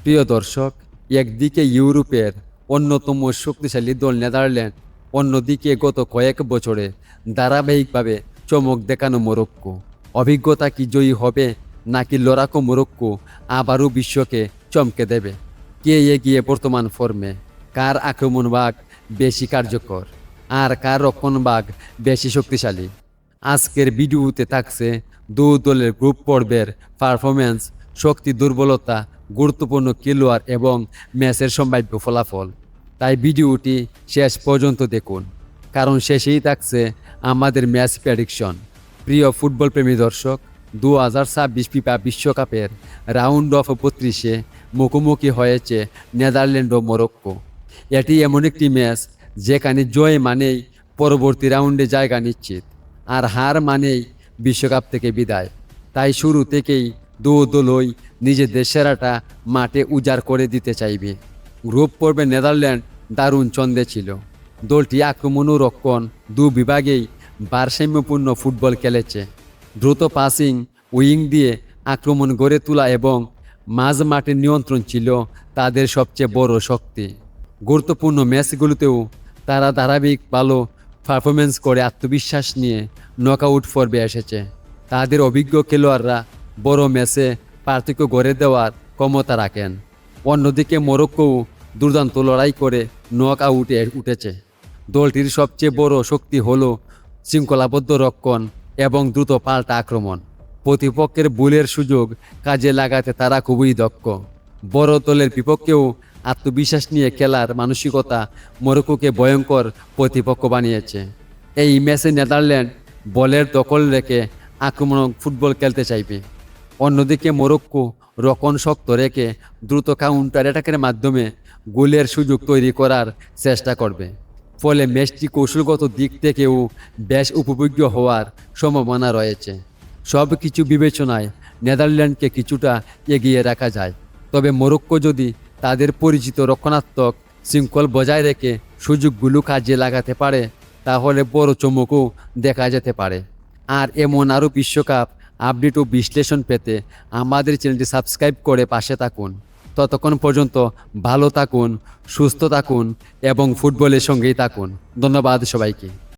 প্রিয় দর্শক, একদিকে ইউরোপের অন্যতম শক্তিশালী দল নেদারল্যান্ড, অন্যদিকে গত কয়েক বছরে ধারাবাহিকভাবে চমক দেখানো মরক্কো। অভিজ্ঞতা কি জয়ী হবে, নাকি লড়াকো মরক্কো আবারও বিশ্বকে চমকে দেবে? কে এগিয়ে বর্তমান ফর্মে? কার আক্রমণভাগ বেশি কার্যকর, আর কার রক্ষণভাগ বেশি শক্তিশালী? আজকের ভিডিওতে থাকছে দু দলের গ্রুপ পর্বের পারফরমেন্স, শক্তি দুর্বলতা, গুরুত্বপূর্ণ খেলোয়াড় এবং ম্যাচের সম্ভাব্য ফলাফল। তাই ভিডিওটি শেষ পর্যন্ত দেখুন, কারণ শেষেই থাকছে আমাদের ম্যাচ প্রেডিকশন। প্রিয় ফুটবল প্রেমী দর্শক, 2026 ফিফা বিশ্বকাপের রাউন্ড অফ 32-এ মুখোমুখি হয়েছে নেদারল্যান্ড ও মরক্কো। এটি এমন একটি ম্যাচ যেখানে জয় মানেই পরবর্তী রাউন্ডে জায়গা নিশ্চিত, আর হার মানেই বিশ্বকাপ থেকে বিদায়। তাই শুরু থেকেই দু দলই নিজেদের সেরাটা মাঠে উজাড় করে দিতে চাইবে। গ্রুপ পর্বে নেদারল্যান্ড দারুণ ছন্দে ছিল। দলটি আক্রমণ ও রক্ষণ দু বিভাগেই ভারসাম্যপূর্ণ ফুটবল খেলেছে। দ্রুত পাসিং, উইং দিয়ে আক্রমণ গড়ে তোলা এবং মাঝ মাঠের নিয়ন্ত্রণ ছিল তাদের সবচেয়ে বড় শক্তি। গুরুত্বপূর্ণ ম্যাচগুলোতেও তারা ধারাবাহিক ভালো পারফরমেন্স করে আত্মবিশ্বাস নিয়ে নকআউট পর্বে এসেছে। তাদের অভিজ্ঞ খেলোয়াড়রা বড় ম্যাচে পার্থক্য গড়ে দেওয়ার ক্ষমতা রাখেন। অন্যদিকে মরক্কোও দুর্দান্ত লড়াই করে নকআউটে উঠেছে। দলটির সবচেয়ে বড় শক্তি হল শৃঙ্খলাবদ্ধ রক্ষণ এবং দ্রুত পাল্টা আক্রমণ। প্রতিপক্ষের ভুলের সুযোগ কাজে লাগাতে তারা খুবই দক্ষ। বড় দলের বিপক্ষেও আত্মবিশ্বাস নিয়ে খেলার মানসিকতা মরক্কোকে ভয়ঙ্কর প্রতিপক্ষ বানিয়েছে। এই ম্যাচে নেদারল্যান্ড বলের দখল রেখে আক্রমণ ফুটবল খেলতে চাইবে। অন্যদিকে মরক্কো রক্ষণ শক্ত রেখে দ্রুত কাউন্টার অ্যাটাকের মাধ্যমে গোলের সুযোগ তৈরি করার চেষ্টা করবে। ফলে ম্যাচটি কৌশলগত দিক থেকেও বেশ উপভোগ্য হওয়ার সম্ভাবনা রয়েছে। সব কিছু বিবেচনায় নেদারল্যান্ডকে কিছুটা এগিয়ে রাখা যায়, তবে মরক্কো যদি তাদের পরিচিত রক্ষণাত্মক শৃঙ্খল বজায় রেখে সুযোগগুলো কাজে লাগাতে পারে, তাহলে বড় চমকও দেখা যেতে পারে। আর এমন আরও বিশ্বকাপ আপডেট ও বিশ্লেষণ পেতে আমাদের চ্যানেলটি সাবস্ক্রাইব করে পাশে থাকুন। ততক্ষণ পর্যন্ত ভালো থাকুন, সুস্থ থাকুন এবং ফুটবলের সঙ্গেই থাকুন। ধন্যবাদ সবাইকে।